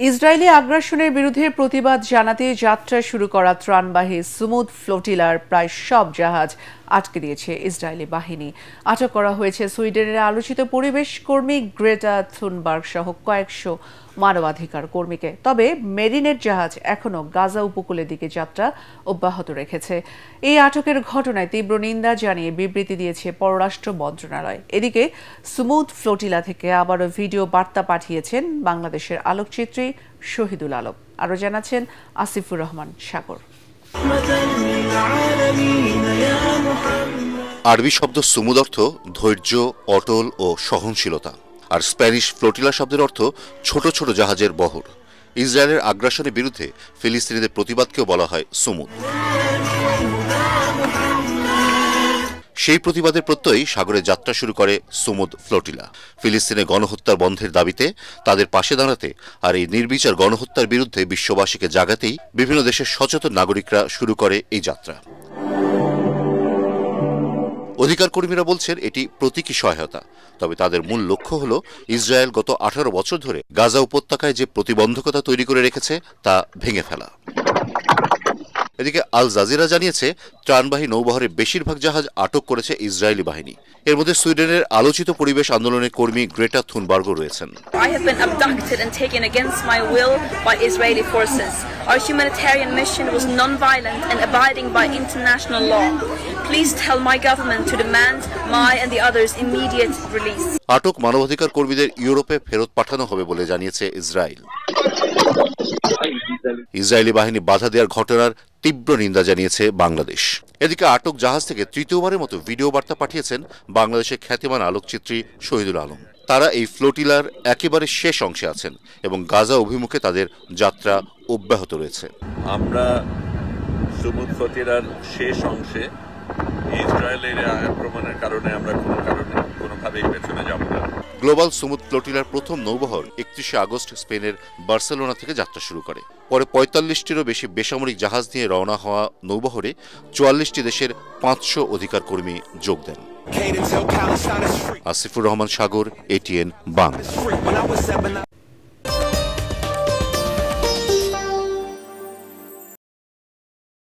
Israeli আগ্রাসনের বিরুদ্ধে প্রতিবাদ জানাতে যাত্রা শুরু করা ত্রাণবাহী সুমুদ ফ্লোটিলার প্রায় সব জাহাজ আটকে দিয়েছে ইসরায়েলি বাহিনী। আটক করা হয়েছে সুইডেনের আলোচিত পরিবেশ কর্মী গ্রেটা থুনবার্গ সহ কয়েকশো মানবাধিকার কর্মীকে। তবে মেরিনের জাহাজ এখনও গাজা উপকূলের দিকে যাত্রা অব্যাহত রেখেছে। এই আটকের ঘটনায় তীব্র নিন্দা জানিয়ে বিবৃতি দিয়েছে পররাষ্ট্র মন্ত্রণালয়। এদিকে সুমুদ ফ্লোটিলা থেকে আবারও ভিডিও বার্তা পাঠিয়েছেন বাংলাদেশের আলোকচিত্রী শহীদুল আলম। আরও জানাচ্ছেন আসিফুর রহমান সাগর। আরবি শব্দ সুমুদ অর্থ ধৈর্য, অটল ও সহনশীলতা, আর স্প্যানিশ ফ্লোটিলা শব্দের অর্থ ছোট ছোট জাহাজের বহর। ইসরায়েলের আগ্রাসনের বিরুদ্ধে ফিলিস্তিনিদের প্রতিবাদকেও বলা হয় সুমুদ। সেই প্রতিবাদের প্রত্যয়ই সাগরে যাত্রা শুরু করে সুমুদ ফ্লোটিলা। ফিলিস্তিনে গণহত্যার বন্ধের দাবিতে তাদের পাশে দাঁড়াতে আর এই নির্বিচার গণহত্যার বিরুদ্ধে বিশ্ববাসীকে জাগাতেই বিভিন্ন দেশের সচেতন নাগরিকরা শুরু করে এই যাত্রা। অধিকার কর্মীরা বলছেন এটি প্রতীকী সহায়তা, তবে তাদের মূল লক্ষ্য হল ইসরায়েল গত 18 বছর ধরে গাজা উপত্যকায় যে প্রতিবন্ধকতা তৈরি করে রেখেছে তা ভেঙে ফেলা। এদিকে আল জাজিরা জানিয়েছে ত্রাণবাহী নৌবহরের বেশিরভাগ জাহাজ আটক করেছে ইসরায়েলি বাহিনী। এর মধ্যে সুইডেনের আলোচিত পরিবেশ আন্দোলনের কর্মী গ্রেটা থুনবার্গও রয়েছেন। I have been abducted and taken against my will by Israeli forces. Our humanitarian mission was non-violent and abiding by international law. Please tell my government to demand my and the others' immediate release. আটক মানবাধিকার কর্মীদের ইউরোপে ফেরত পাঠানো হবে বলে জানিয়েছে Israel. Israeli বাহিনী বাধা দেওয়ার ঘটনার তীব্র নিন্দা জানিয়েছে বাংলাদেশ। এদিকে আটক জাহাজ থেকে তৃতীয়বারের মতো ভিডিও বার্তা পাঠিয়েছেন বাংলাদেশের খ্যাতিমান আলোকচিত্রী শহীদুল আলম। তারা এই ফ্লোটিলার একেবারে শেষ অংশে আছেন এবং গাজা অভিমুখে তাদের যাত্রা অব্যাহত রয়েছে। আমরা সুমুদ ফ্লোটিলার শেষ অংশে ইসরায়েলের আক্রমণের কারণে আমরা কোনোভাবেই পেছনে যাব না। গ্লোবাল সুমুদ ফ্লোটিলার প্রথম নৌবহর 31 আগস্ট স্পেনের বার্সেলোনা থেকে যাত্রা শুরু করে। পরে 45টিরও বেশি বেসামরিক জাহাজ নিয়ে রওনা হওয়া নৌবহরে 44টি দেশের 500 অধিকার কর্মী যোগ দেন। আসিফুর রহমান সাগর, ATN বাংলা।